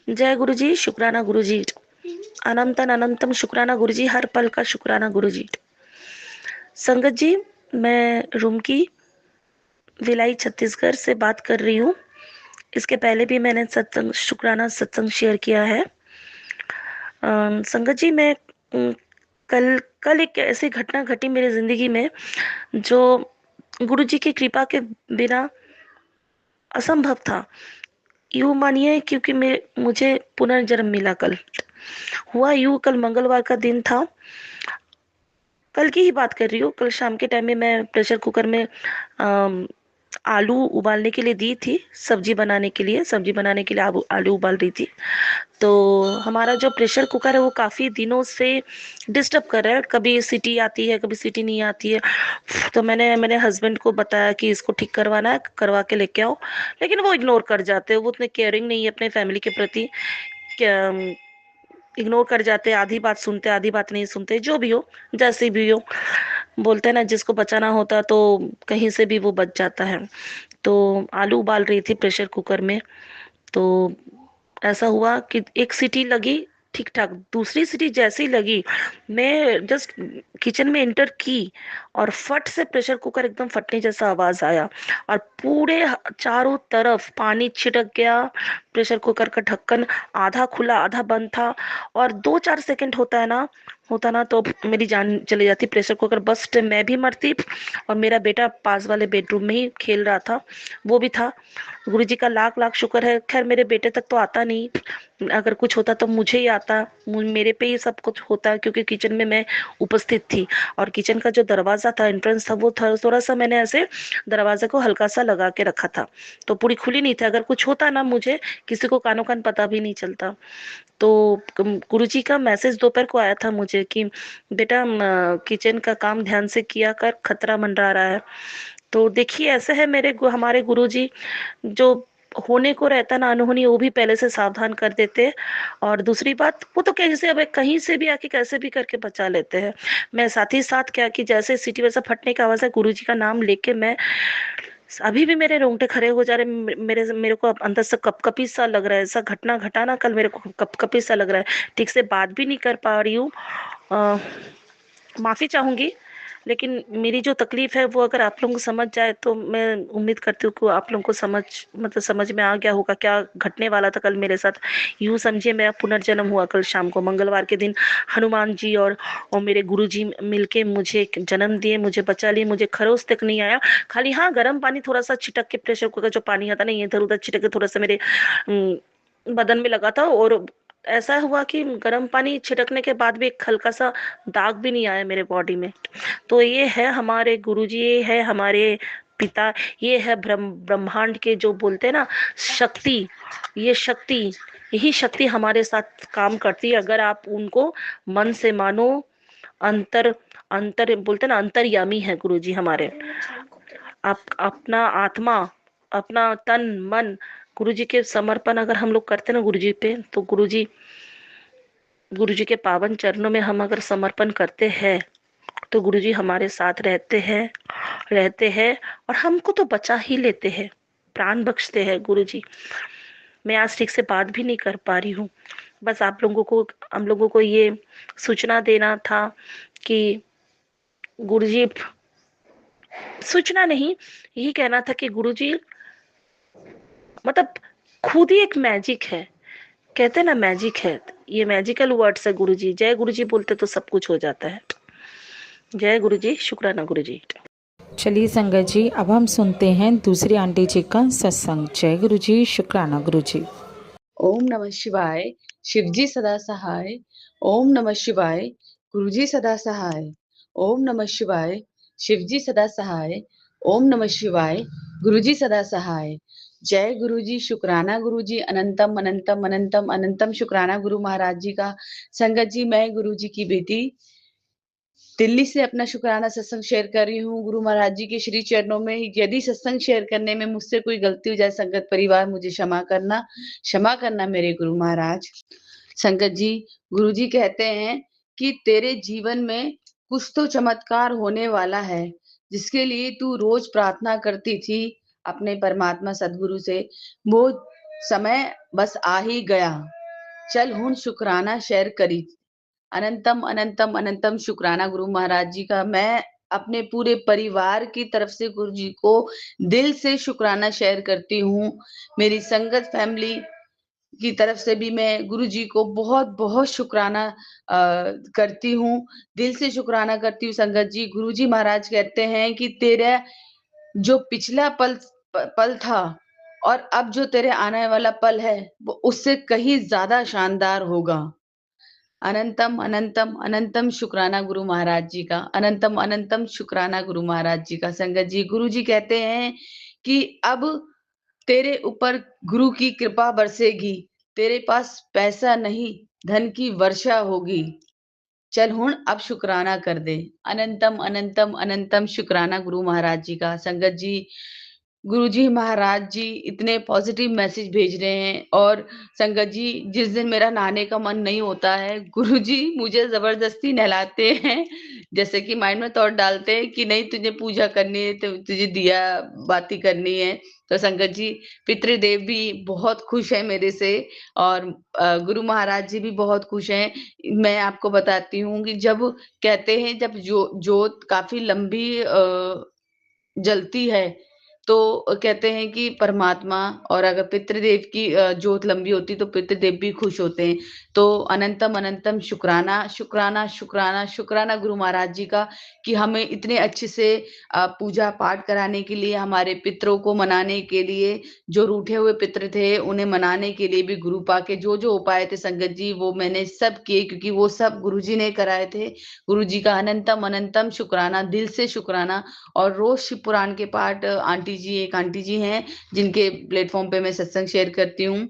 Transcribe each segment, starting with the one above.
जय गुरु जी, शुक्राना गुरु जी। अनंतन अनंतम शुक्राना गुरु जी, हर पल का शुक्राना गुरु जी। संगत जी, मैं रुमकी भिलाई छत्तीसगढ़ से बात कर रही हूँ। इसके पहले भी मैंने सत्संग शुक्राना सत्संग शेयर किया है। संगत जी, मैं कल कल एक ऐसी घटना घटी मेरी जिंदगी में जो गुरु जी की कृपा के बिना असंभव था। यूं मानिए, क्योंकि मुझे पुनर्जन्म मिला। कल हुआ यूं, कल मंगलवार का दिन था। कल की ही बात कर रही हूँ। कल शाम के टाइम में मैं प्रेशर कुकर में आलू उबालने के लिए दी थी। सब्जी बनाने के लिए आलू उबाल रही थी। तो हमारा जो प्रेशर कुकर है वो काफ़ी दिनों से डिस्टर्ब कर रहा है। कभी सीटी आती है, कभी सीटी नहीं आती है। तो मैंने मेरे हस्बैंड को बताया कि इसको ठीक करवाना है, करवा के लेके आओ। लेकिन वो इग्नोर कर जाते हैं। वो उतने केयरिंग नहीं है अपने फैमिली के प्रति। क्या इग्नोर कर जाते हैं, आधी बात सुनते, आधी बात नहीं सुनते। जो भी हो, जैसे भी हो, बोलते हैं ना, जिसको बचाना होता तो कहीं से भी वो बच जाता है। तो आलू उबाल रही थी प्रेशर कुकर में। तो ऐसा हुआ कि एक सीटी लगी, ठीक ठाक। दूसरी सीटी जैसे ही लगी, मैं जस्ट किचन में एंटर की और फट से प्रेशर कुकर एकदम फटने जैसा आवाज आया। और पूरे चारों तरफ पानी छिटक गया। प्रेशर कुकर का ढक्कन आधा खुला आधा बंद था। और 2-4 सेकंड होता ना तो मेरी जान चली जाती। प्रेशर कुकर बस्ट, मैं भी मरती। और मेरा बेटा पास वाले बेडरूम में ही खेल रहा था, वो भी था। गुरु जी का लाख लाख शुक्र है, खैर मेरे बेटे तक तो आता नहीं। अगर कुछ होता तो मुझे ही आता। मेरे पे ही सब कुछ होता, क्योंकि किचन में मैं उपस्थित थी। और किचन का जो दरवाजा था, एंट्रेंस था, वो थोड़ा सा मैंने ऐसे दरवाजे को हल्का सा लगा के रखा था। तो पूरी खुली नहीं थी। अगर कुछ होता ना, मुझे किसी को कानो कान पता भी नहीं चलता। तो गुरुजी का मैसेज दोपहर को आया था मुझे कि बेटा, किचन का काम ध्यान से किया कर, खतरा मंडरा रहा है। तो देखिए, ऐसे है हमारे गुरुजी। जो होने को रहता ना अनहोनी, वो भी पहले से सावधान कर देते हैं। और दूसरी बात, वो तो कहीं से भी आके कैसे भी करके बचा लेते हैं। मैं साथ ही साथ क्या कि जैसे सिटी वैसा फटने की आवाज है, गुरुजी का नाम लेके मैं अभी भी मेरे रोंगटे खड़े हो जा रहे हैं। मेरे को अब अंदर से कपकपी सा लग रहा है। ऐसा घटना घटा ना कल, मेरे को कपकपी सा लग रहा है। ठीक से बात भी नहीं कर पा रही हूँ। माफी चाहूंगी। लेकिन मेरी जो तकलीफ है वो अगर आप लोगों को समझ जाए तो मैं उम्मीद करती हूँ कि आप लोगों को समझ में आ गया होगा क्या घटने वाला था कल मेरे साथ। यूं समझिए, मेरा पुनर्जन्म हुआ कल शाम को मंगलवार के दिन। हनुमान जी और मेरे गुरु जी मिलके मुझे एक जन्म दिए, मुझे बचा लिए। मुझे खरोच तक नहीं आया। खाली हाँ, गर्म पानी थोड़ा सा छिटक के, प्रेशर कुकर जो पानी आता ना, इधर उधर छिटक के थोड़ा सा मेरे बदन में लगा था। और ऐसा हुआ कि गर्म पानी छिड़कने के बाद भी एक हल्का सा दाग भी नहीं आया मेरे बॉडी में। तो ये है हमारे गुरुजी, ये है हमारे पिता, ये है ब्रह्मांड के जो बोलते हैं ना शक्ति। ये शक्ति, यही शक्ति हमारे साथ काम करती है अगर आप उनको मन से मानो। अंतर अंतर बोलते हैं ना, अंतर्यामी है गुरुजी हमारे। आप अपना आत्मा, अपना तन मन गुरुजी के समर्पण अगर हम लोग करते ना गुरुजी पे, तो गुरुजी के पावन चरणों में हम अगर समर्पण करते हैं, तो गुरुजी हमारे साथ रहते हैं और हमको तो बचा ही लेते हैं, प्राण बख्शते हैं गुरुजी। मैं आज ठीक से बात भी नहीं कर पा रही हूँ। बस आप लोगों को, हम लोगों को ये सूचना देना था कि गुरुजी, सूचना नहीं, यही कहना था कि गुरुजी मतलब खुद ही एक मैजिक है। कहते हैं ना, मैजिक है। ये मैजिकल वर्ड्स है गुरुजी। जय गुरुजी बोलते तो सब कुछ हो जाता है। जय गुरुजी, शुक्राना गुरुजी। चलिए संगत जी, अब हम सुनते हैं दूसरी आंटी जी का सत्संग। जय गुरु जी, शुक्राना गुरु जी। ओम नमः शिवाय। शिवजी सदा सहाय। ओम नमः शिवाय। गुरुजी सदा सहाय। ओम नमः शिवाय। शिवजी सदा सहाय। ओम नमः शिवाय। गुरुजी सदा सहाय। जय गुरुजी, शुक्राना गुरुजी, अनंतम अनंतम अनंतम अनंतम शुक्राना गुरु महाराज जी का। संगत जी, मैं गुरुजी की बेटी दिल्ली से अपना शुक्राना सत्संग शेयर कर रही हूँ गुरु महाराज जी के श्री चरणों में। यदि सत्संग शेयर करने में मुझसे कोई गलती हो जाए, संगत परिवार मुझे क्षमा करना मेरे गुरु महाराज। संगत जी, गुरु जी कहते हैं कि तेरे जीवन में कुछ तो चमत्कार होने वाला है, जिसके लिए तू रोज प्रार्थना करती थी अपने परमात्मा सदगुरु से, वो समय बस आ ही गया, चल हुण शुक्राना शेयर करी। अनंतम अनंतम अनंतम शुक्राना गुरु महाराज जी का। मैं अपने पूरे परिवार की तरफ से गुरु जी को दिल से शुक्राना शेयर करती हूँ। मेरी संगत फैमिली की तरफ से भी मैं गुरु जी को बहुत बहुत शुक्राना करती हूँ, दिल से शुक्राना करती हूँ। संगत जी, गुरु जी महाराज कहते हैं कि तेरा जो पिछला पल था और अब जो तेरे आने वाला पल है वो उससे कहीं ज्यादा शानदार होगा। अनंतम अनंतम अनंतम शुक्राना गुरु महाराज जी का। अनंतम अनंतम शुक्राना गुरु महाराज जी का। संगत जी, गुरु जी कहते हैं कि अब तेरे ऊपर गुरु की कृपा बरसेगी, तेरे पास पैसा नहीं धन की वर्षा होगी, चल हुण अब शुक्राना कर दे। अनंतम अनंतम अनंतम शुक्राना गुरु महाराज जी का। संगत जी, गुरु जी महाराज जी इतने पॉजिटिव मैसेज भेज रहे हैं। और संगत जी, जिस दिन मेरा नहाने का मन नहीं होता है, गुरु जी मुझे जबरदस्ती नहलाते हैं, जैसे कि माइंड में थॉट डालते हैं कि नहीं तुझे पूजा करनी है, तो तुझे दिया बाती करनी है। तो संगत जी, पितृदेव भी बहुत खुश है मेरे से और गुरु महाराज जी भी बहुत खुश हैं। मैं आपको बताती हूँ कि जब कहते हैं जब जोत काफी लंबी जलती है तो कहते हैं कि परमात्मा, और अगर पितृदेव की जोत लंबी होती तो पितृदेव भी खुश होते हैं। तो अनंतम अनंतम शुक्राना शुक्राना शुक्राना शुक्राना गुरु महाराज जी का कि हमें इतने अच्छे से पूजा पाठ कराने के लिए, हमारे पितरों को मनाने के लिए, जो रूठे हुए पितर थे उन्हें मनाने के लिए भी गुरु पाके जो जो उपाय थे संगत जी वो मैंने सब किए, क्योंकि वो सब गुरु जी ने कराए थे। गुरु जी का अनंतम अनंतम शुक्राना, दिल से शुक्राना। और रोज शिव पुराण के पाठ एक आंटी जी हैं जिनके प्लेटफॉर्म पे मैं सत्संग शेयर करती हूँ।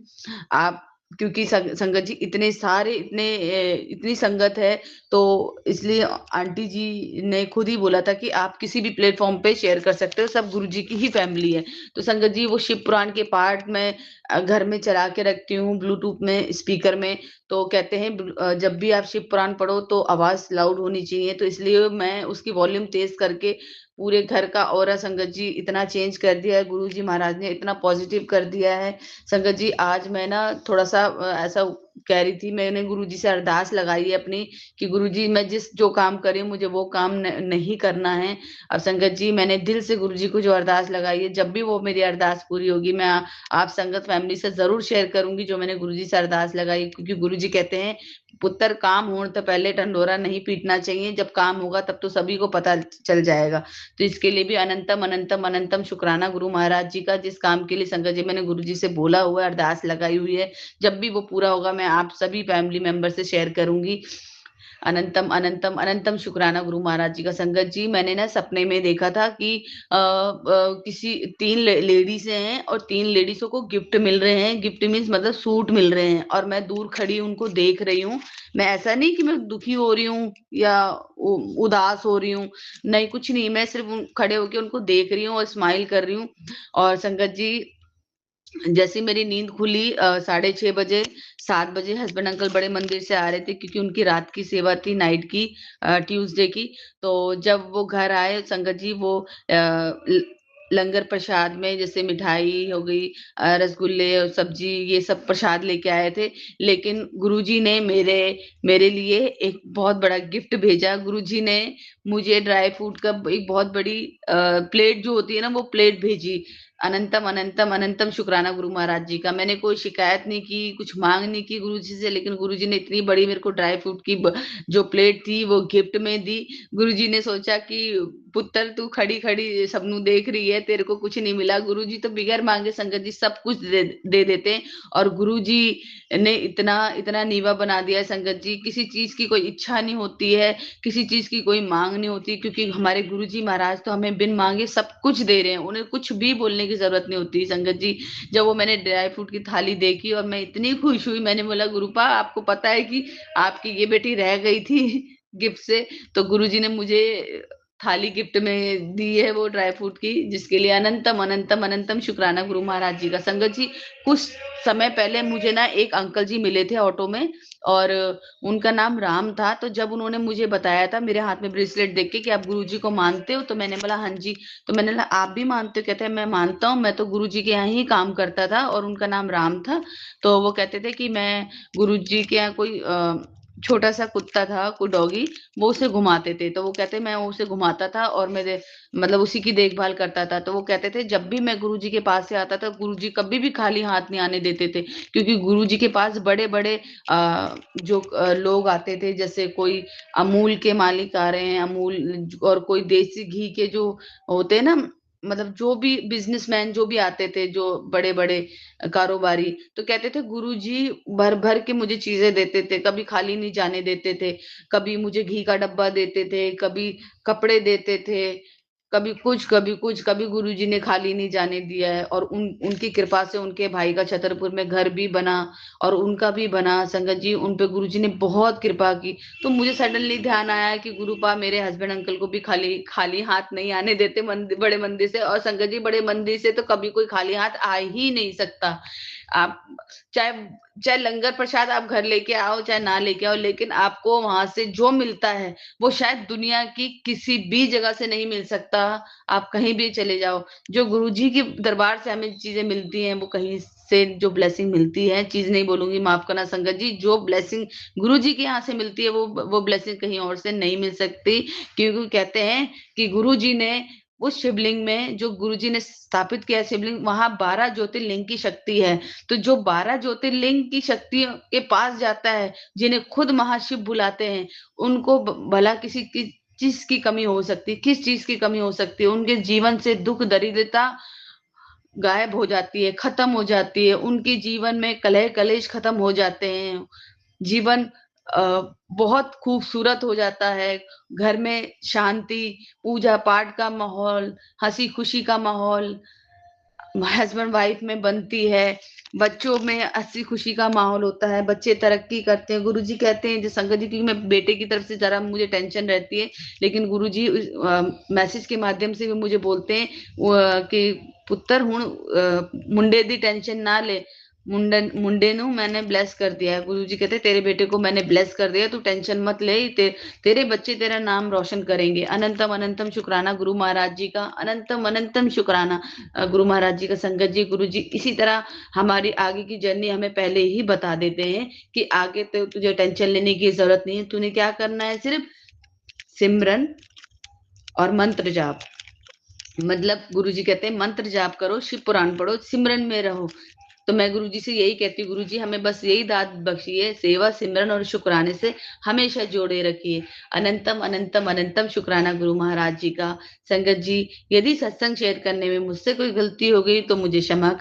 आप, क्योंकि संगत जी इतने सारे इतनी संगत है, तो इसलिए आंटी जी ने खुद ही बोला था कि आप किसी भी प्लेटफॉर्म पे शेयर कर सकते हो, सब गुरु जी की ही फैमिली है। तो संगत जी, वो शिव पुराण के पाठ मैं घर में चला के रखती हूँ ब्लूटूथ में, स्पीकर में। तो कहते हैं जब भी आप शिव पुराण पढ़ो तो आवाज लाउड होनी चाहिए, तो इसलिए मैं उसकी वॉल्यूम तेज करके पूरे घर का ऑरा संगत जी इतना चेंज कर दिया है, गुरु जी महाराज ने इतना पॉजिटिव कर दिया है। संगत जी, आज मैं ना थोड़ा सा ऐसा कह रही थी, मैंने गुरु जी से अरदास लगाई है अपनी कि गुरु जी मैं जो काम कर रही हूँ मुझे वो काम नहीं करना है। अब संगत जी, मैंने दिल से गुरु जी को जो अरदास लगाई है, जब भी वो मेरी अरदास पूरी होगी मैं आप संगत फैमिली से जरूर शेयर करूंगी जो मैंने गुरु जी से अरदास लगाई। क्योंकि गुरु जी कहते हैं पुत्र काम होने तो पहले ढंढोरा नहीं पीटना चाहिए, जब काम होगा तब तो सभी को पता चल जाएगा। तो इसके लिए भी अनंतम अनंतम अनंतम शुक्राना गुरु महाराज जी का, जिस काम के लिए संगत जी मैंने गुरु जी से बोला हुआ है, अरदास लगाई हुई है, जब भी वो पूरा होगा मैं आप सभी फैमिली मेंबर से शेयर करूंगी। अनंतम अनंतम अनंतम शुक्राना गुरु महाराज जी का। संगत जी, मैंने ना सपने में देखा था कि किसी तीन लेडीज हैं और तीन लेडीजों को गिफ्ट मिल रहे हैं, गिफ्ट मीन्स मतलब सूट मिल रहे हैं, और मैं दूर खड़ी उनको देख रही हूँ। मैं ऐसा नहीं कि मैं दुखी हो रही हूँ या उदास हो रही हूँ, नहीं कुछ नहीं, मैं सिर्फ खड़े होके उनको देख रही हूँ और स्माइल कर रही हूँ। और संगत जी, जैसे मेरी नींद खुली 6:30 बजे, 7 बजे हस्बैंड अंकल बड़े मंदिर से आ रहे थे, क्योंकि उनकी रात की सेवा थी, नाइट की, ट्यूसडे की। तो जब वो घर आए संगत जी, वो लंगर प्रसाद में जैसे मिठाई हो गई, रसगुल्ले और सब्जी, ये सब प्रसाद लेके आए थे। लेकिन गुरुजी ने मेरे लिए एक बहुत बड़ा गिफ्ट भेजा। गुरुजी ने मुझे ड्राई फ्रूट का एक बहुत बड़ी प्लेट जो होती है ना, वो प्लेट भेजी। अनंतम अनंतम अनंतम शुक्राना गुरु महाराज जी का। मैंने कोई शिकायत नहीं की, कुछ मांग नहीं की गुरु जी से, लेकिन गुरु जी ने इतनी बड़ी मेरे को ड्राई फ्रूट की जो प्लेट थी वो गिफ्ट में दी। गुरु जी ने सोचा कि पुत्र तू खड़ी खड़ी सबनू देख रही है, तेरे को कुछ नहीं मिला। गुरु जी तो बिगैर मांगे संगत जी सब कुछ दे देते हैं। और गुरु जी ने इतना इतना नीवा बना दिया है संगत जी, किसी चीज की कोई इच्छा नहीं होती है, किसी चीज की कोई मांग नहीं होती, क्योंकि हमारे गुरु जी महाराज तो हमें बिन मांगे सब कुछ दे रहे हैं, उन्हें कुछ भी बोलने की जरूरत नहीं होती संगत जी। जब वो मैंने ड्राई फ्रूट की थाली देखी और मैं इतनी खुश हुई, मैंने बोला गुरुपा आपको पता है कि आपकी ये बेटी रह गई थी गिफ्ट से, तो गुरुजी ने मुझे थाली गिफ्ट में दी है वो ड्राई फ्रूट की, जिसके लिए अनंतम अनंतम अनंतम शुक्राना गुरु महाराज जी का। संगत जी, कुछ समय पहले मुझे ना एक अंकल जी मिले थे ऑटो में, और उनका नाम राम था। तो जब उन्होंने मुझे बताया था मेरे हाथ में ब्रेसलेट देख के कि आप गुरुजी को मानते हो, तो मैंने बोला हाँ जी। तो मैंने बोला आप भी मानते हो? कहते हैं मैं मानता हूँ, मैं तो गुरुजी के यहाँ ही काम करता था और उनका नाम राम था। तो वो कहते थे कि मैं गुरुजी के यहाँ कोई छोटा सा कुत्ता था, कोई डॉगी, वो उसे घुमाते थे। तो वो कहते मैं उसे घुमाता था और मेरे मतलब उसी की देखभाल करता था। तो वो कहते थे जब भी मैं गुरुजी के पास से आता था, गुरुजी कभी भी खाली हाथ नहीं आने देते थे, क्योंकि गुरुजी के पास बड़े बड़े जो लोग आते थे, जैसे कोई अमूल के मालिक आ रहे हैं, अमूल, और कोई देसी घी के जो होते हैं ना, मतलब जो भी बिजनेसमैन जो भी आते थे, जो बड़े बड़े कारोबारी, तो कहते थे गुरुजी भर भर के मुझे चीजें देते थे, कभी खाली नहीं जाने देते थे। कभी मुझे घी का डब्बा देते थे, कभी कपड़े देते थे, कभी कुछ कभी कुछ, कभी गुरुजी ने खाली नहीं जाने दिया है। और उनकी कृपा से उनके भाई का छतरपुर में घर भी बना और उनका भी बना। संगत जी, उन पे गुरुजी ने बहुत कृपा की। तो मुझे सडनली ध्यान आया कि गुरुपा मेरे हस्बैंड अंकल को भी खाली खाली हाथ नहीं आने देते मंदिर, बड़े मंदिर से। और संगत जी, बड़े मंदिर से तो कभी कोई खाली हाथ आ ही नहीं सकता। आप चाहे चाहे लंगर प्रसाद आप घर लेके आओ, चाहे ना लेके आओ, लेकिन आपको वहां से जो मिलता है वो शायद दुनिया की किसी भी जगह से नहीं मिल सकता। आप कहीं भी चले जाओ, जो गुरुजी के दरबार से हमें चीजें मिलती हैं, वो कहीं से जो ब्लेसिंग मिलती है, चीज नहीं बोलूंगी, माफ करना संगत जी, जो ब्लेसिंग गुरुजी के यहाँ से मिलती है, वो ब्लेसिंग कहीं और से नहीं मिल सकती। क्योंकि कहते हैं कि गुरुजी ने उस शिवलिंग में, जो गुरुजी ने स्थापित किया है शिवलिंग, वहां 12 ज्योतिर्लिंग की शक्ति है। तो जो 12 ज्योतिर्लिंग की शक्ति के पास जाता है, जिन्हें खुद महाशिव बुलाते हैं, उनको भला किसी की चीज की कमी हो सकती, किस चीज की कमी हो सकती है? उनके जीवन से दुख दरिद्रता गायब हो जाती है, खत्म हो जाती है। उनके जीवन में कलह कलेश खत्म हो जाते हैं। जीवन बहुत खूबसूरत हो जाता है। घर में शांति, पूजा पाठ का माहौल, हंसी खुशी का माहौल हस्बैंड वाइफ में बनती है। बच्चों में हंसी खुशी का माहौल होता है, बच्चे तरक्की करते हैं। गुरुजी कहते हैं, जो संगत जी, क्योंकि मैं बेटे की तरफ से जरा मुझे टेंशन रहती है, लेकिन गुरुजी मैसेज के माध्यम से भी मुझे बोलते हैं कि पुत्र हुण मुंडे दी टेंशन ना ले, मुंडे नु मैंने ब्लेस कर दिया है। गुरुजी कहते हैं तेरे बेटे को मैंने ब्लेस कर दिया, तू टेंशन मत ले, तेरे बच्चे तेरा नाम रोशन करेंगे। अनंतम अनंतम शुक्राना गुरु महाराज जी का, अनंतम अनंतम शुक्राना गुरु महाराज जी का। संगत जी, गुरु जी इसी तरह हमारी आगे की जर्नी हमें पहले ही बता देते हैं कि आगे तो तुझे टेंशन लेने की जरूरत नहीं है, तूने क्या करना है, सिर्फ सिमरन और मंत्र जाप। मतलब गुरुजी कहते हैं मंत्र जाप करो, शिव पुराण पढ़ो, सिमरन में रहो। तो मैं गुरुजी से यही कहती हूँ, गुरुजी हमें बस यही दात बख्शिए, सेवा सिमरन और शुक्राने से हमेशा जोड़े रखिए। अनंतम अनंतम अनंतम शुक्राना गुरु महाराज जी का। संगत जी, यदि सत्संग शेयर करने में मुझसे कोई गलती हो गई तो मुझे क्षमा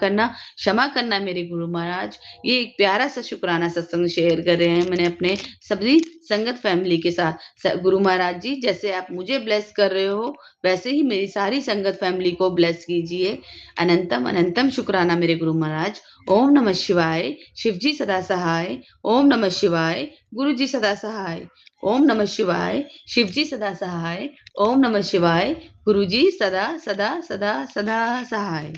करना मेरे गुरु महाराज। ये एक प्यारा सा शुक्राना सत्संग शेयर कर रहे हैं मैंने अपने सभी संगत फैमिली के साथ। गुरु महाराज जी, जैसे आप मुझे ब्लेस कर रहे हो, वैसे ही मेरी सारी संगत फैमिली को ब्लेस कीजिए। अनंतम अनंतम शुक्राना मेरे गुरु महाराज। ओम नमः शिवाय। शिव जी सदा सहाय। ओम नमः शिवाय। गुरु जी सदा सहाय। ओम नमः शिवाय। शिव जी सदा सहाय। ओम नमः शिवाय। गुरु जी सदा सदा सदा सदा सहाय।